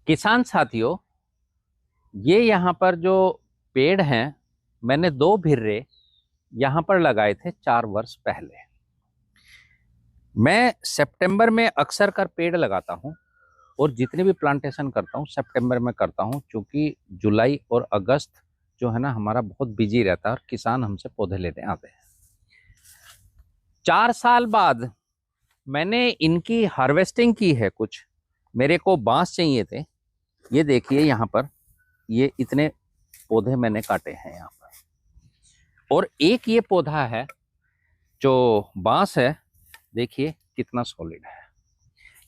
किसान साथियों, ये यहाँ पर जो पेड़ हैं, मैंने दो भिर्रे यहाँ पर लगाए थे 4 वर्ष पहले। मैं सितंबर में अक्सर कर पेड़ लगाता हूँ और जितने भी प्लांटेशन करता हूँ सितंबर में करता हूँ, क्योंकि जुलाई और अगस्त जो है ना हमारा बहुत बिजी रहता है और किसान हमसे पौधे लेने आते हैं। 4 साल बाद मैंने इनकी हार्वेस्टिंग की है। कुछ मेरे को बांस चाहिए थे। ये देखिए यहाँ पर ये इतने पौधे मैंने काटे हैं यहाँ पर, और एक ये पौधा है जो बांस है, देखिए कितना सॉलिड है।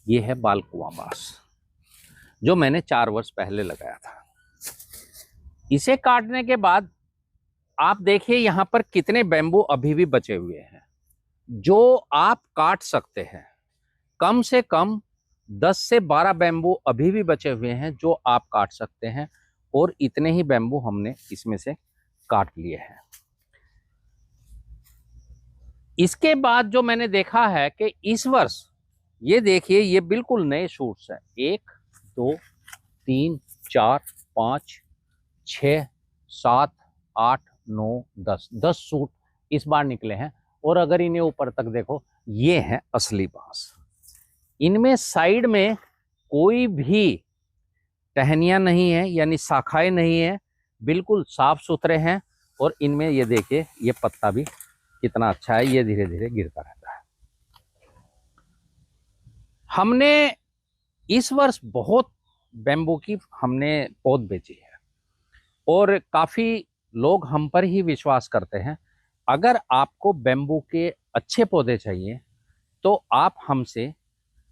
ये है बालकुआ बांस जो मैंने 4 वर्ष पहले लगाया था। इसे काटने के बाद आप देखिए यहाँ पर कितने बैम्बू अभी भी बचे हुए हैं जो आप काट सकते हैं। कम से कम 10 से 12 बैम्बू अभी भी बचे हुए हैं जो आप काट सकते हैं, और इतने ही बैम्बू हमने इसमें से काट लिए हैं। इसके बाद जो मैंने देखा है कि इस वर्ष ये देखिए ये बिल्कुल नए शूट्स हैं। 1 2 3 4 5 6 7 8 9 10 सूट इस बार निकले हैं। और अगर इन्हें ऊपर तक देखो, ये हैं असली बांस। इनमें साइड में कोई भी टहनियां नहीं है, यानी शाखाएं नहीं है, बिल्कुल साफ सुथरे हैं। और इनमें ये देखिए ये पत्ता भी कितना अच्छा है, ये धीरे धीरे गिरता रहता है। हमने इस वर्ष बहुत बैम्बू की हमने पौध बेची है और काफी लोग हम पर ही विश्वास करते हैं। अगर आपको बैम्बू के अच्छे पौधे चाहिए तो आप हमसे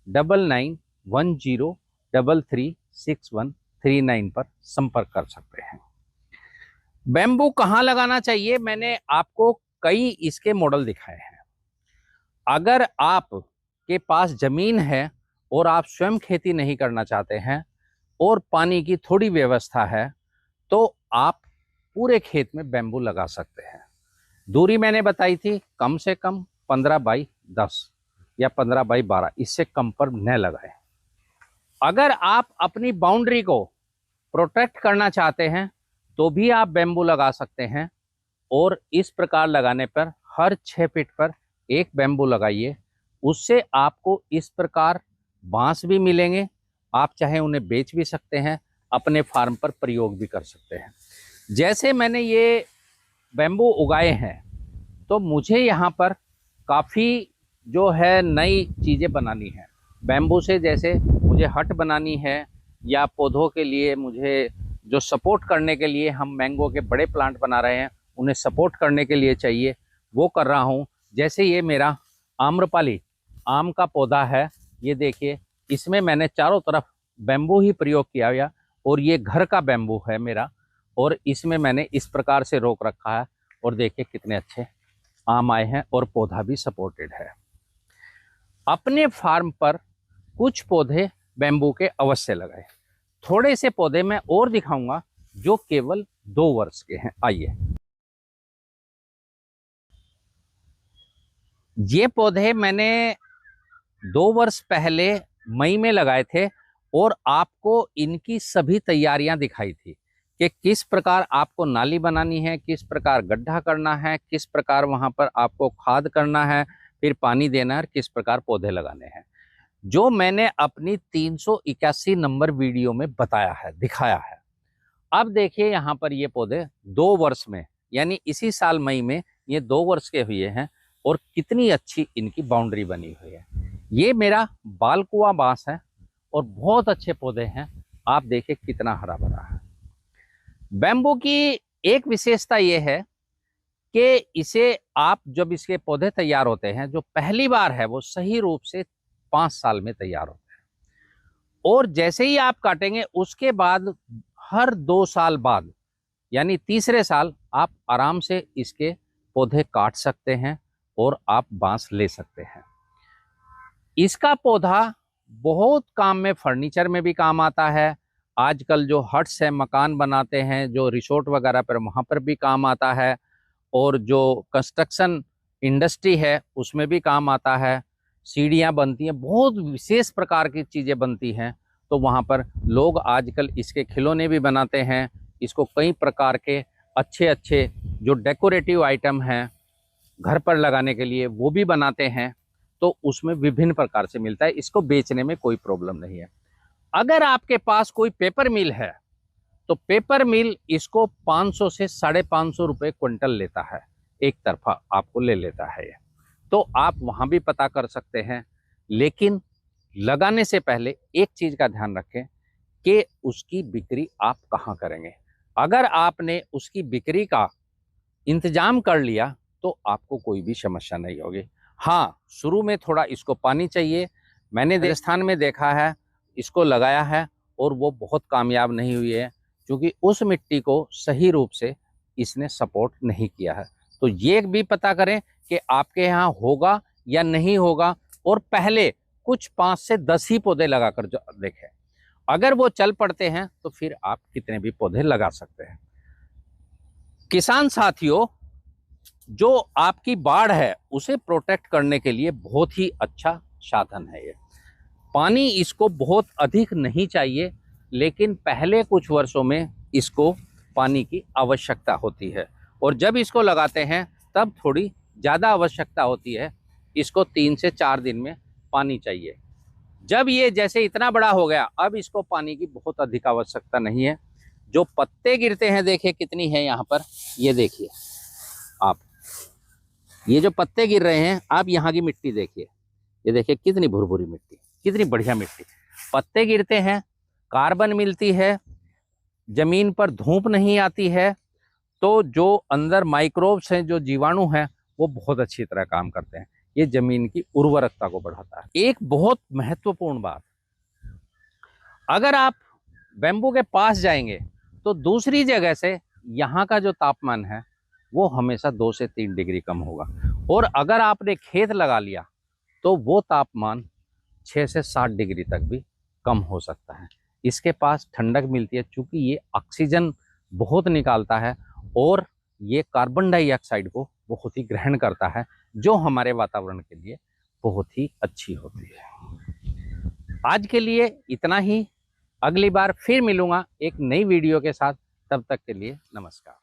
9910336139 पर संपर्क कर सकते हैं। बैम्बू कहाँ लगाना चाहिए, मैंने आपको कई इसके मॉडल दिखाए हैं। अगर आप के पास जमीन है और आप स्वयं खेती नहीं करना चाहते हैं और पानी की थोड़ी व्यवस्था है तो आप पूरे खेत में बैम्बू लगा सकते हैं। दूरी मैंने बताई थी कम से कम 15x10 या 15x12, इससे कम पर न लगाएं। अगर आप अपनी बाउंड्री को प्रोटेक्ट करना चाहते हैं तो भी आप बैम्बू लगा सकते हैं, और इस प्रकार लगाने पर हर 6 फीट पर एक बैम्बू लगाइए। उससे आपको इस प्रकार बांस भी मिलेंगे। आप चाहे उन्हें बेच भी सकते हैं, अपने फार्म पर प्रयोग भी कर सकते हैं। जैसे मैंने ये बैम्बू उगाए हैं तो मुझे यहाँ पर काफ़ी जो है नई चीज़ें बनानी है बैम्बू से। जैसे मुझे हट बनानी है, या पौधों के लिए मुझे जो सपोर्ट करने के लिए हम मैंगो के बड़े प्लांट बना रहे हैं उन्हें सपोर्ट करने के लिए चाहिए, वो कर रहा हूँ। जैसे ये मेरा आम्रपाली आम का पौधा है, ये देखिए इसमें मैंने चारों तरफ बैम्बू ही प्रयोग किया हुआ, और ये घर का बैम्बू है मेरा, और इसमें मैंने इस प्रकार से रोक रखा है। और देखिए कितने अच्छे आम आए हैं और पौधा भी सपोर्टेड है। अपने फार्म पर कुछ पौधे बैम्बू के अवश्य लगाए। थोड़े से पौधे मैं और दिखाऊंगा जो केवल 2 वर्ष के हैं। आइए, ये पौधे मैंने 2 वर्ष पहले मई में लगाए थे और आपको इनकी सभी तैयारियां दिखाई थी कि किस प्रकार आपको नाली बनानी है, किस प्रकार गड्ढा करना है, किस प्रकार वहां पर आपको खाद करना है, फिर पानी देना है, किस प्रकार पौधे लगाने हैं, जो मैंने अपनी 381 नंबर वीडियो में बताया है, दिखाया है। अब देखिए यहाँ पर ये पौधे 2 वर्ष में, यानी इसी साल मई में ये 2 वर्ष के हुए हैं और कितनी अच्छी इनकी बाउंड्री बनी हुई है। ये मेरा बालकुआ बांस है और बहुत अच्छे पौधे हैं। आप देखिए कितना हरा भरा है। बैम्बू की एक विशेषता ये है कि इसे आप जब इसके पौधे तैयार होते हैं, जो पहली बार है वो सही रूप से 5 साल में तैयार होते हैं, और जैसे ही आप काटेंगे उसके बाद हर 2 साल बाद, यानी तीसरे साल आप आराम से इसके पौधे काट सकते हैं और आप बांस ले सकते हैं। इसका पौधा बहुत काम में, फर्नीचर में भी काम आता है। आजकल जो हट्स है, मकान बनाते हैं, जो रिसोर्ट वगैरह पर, वहाँ पर भी काम आता है, और जो कंस्ट्रक्शन इंडस्ट्री है उसमें भी काम आता है। सीढ़ियाँ बनती हैं, बहुत विशेष प्रकार की चीज़ें बनती हैं। तो वहाँ पर लोग आजकल इसके खिलौने भी बनाते हैं, इसको कई प्रकार के अच्छे अच्छे जो डेकोरेटिव आइटम हैं घर पर लगाने के लिए वो भी बनाते हैं। तो उसमें विभिन्न प्रकार से मिलता है, इसको बेचने में कोई प्रॉब्लम नहीं है। अगर आपके पास कोई पेपर मिल है तो पेपर मिल इसको 500 से 550 रुपये क्विंटल लेता है, एक तरफा आपको ले लेता है। तो आप वहाँ भी पता कर सकते हैं, लेकिन लगाने से पहले एक चीज़ का ध्यान रखें कि उसकी बिक्री आप कहाँ करेंगे। अगर आपने उसकी बिक्री का इंतजाम कर लिया तो आपको कोई भी समस्या नहीं होगी। हाँ, शुरू में थोड़ा इसको पानी चाहिए। मैंने राजस्थान में देखा है, इसको लगाया है और वो बहुत कामयाब नहीं हुई है, क्योंकि उस मिट्टी को सही रूप से इसने सपोर्ट नहीं किया है। तो ये भी पता करें कि आपके यहाँ होगा या नहीं होगा, और पहले कुछ 5 से 10 ही पौधे लगाकर जो देखें। अगर वो चल पड़ते हैं तो फिर आप कितने भी पौधे लगा सकते हैं। किसान साथियों, जो आपकी बाढ़ है उसे प्रोटेक्ट करने के लिए बहुत ही अच्छा साधन है ये। पानी इसको बहुत अधिक नहीं चाहिए, लेकिन पहले कुछ वर्षों में इसको पानी की आवश्यकता होती है, और जब इसको लगाते हैं तब थोड़ी ज़्यादा आवश्यकता होती है। इसको 3 से 4 दिन में पानी चाहिए। जब ये जैसे इतना बड़ा हो गया, अब इसको पानी की बहुत अधिक आवश्यकता नहीं है। जो पत्ते गिरते हैं देखिए कितनी है यहाँ पर, ये देखिए आप, ये जो पत्ते गिर रहे हैं, आप यहाँ की मिट्टी देखिए, ये देखिए कितनी भुरभुरी मिट्टी, कितनी बढ़िया मिट्टी। पत्ते गिरते हैं, कार्बन मिलती है, जमीन पर धूप नहीं आती है, तो जो अंदर माइक्रोब्स हैं, जो जीवाणु हैं, वो बहुत अच्छी तरह काम करते हैं। ये जमीन की उर्वरकता को बढ़ाता है। एक बहुत महत्वपूर्ण बात, अगर आप बैम्बू के पास जाएंगे तो दूसरी जगह से यहाँ का जो तापमान है वो हमेशा 2 से 3 डिग्री कम होगा, और अगर आपने खेत लगा लिया तो वो तापमान 6 से 7 डिग्री तक भी कम हो सकता है। इसके पास ठंडक मिलती है, चूँकि ये ऑक्सीजन बहुत निकालता है और ये कार्बन डाइऑक्साइड को बहुत ही ग्रहण करता है, जो हमारे वातावरण के लिए बहुत ही अच्छी होती है। आज के लिए इतना ही। अगली बार फिर मिलूंगा एक नई वीडियो के साथ। तब तक के लिए नमस्कार।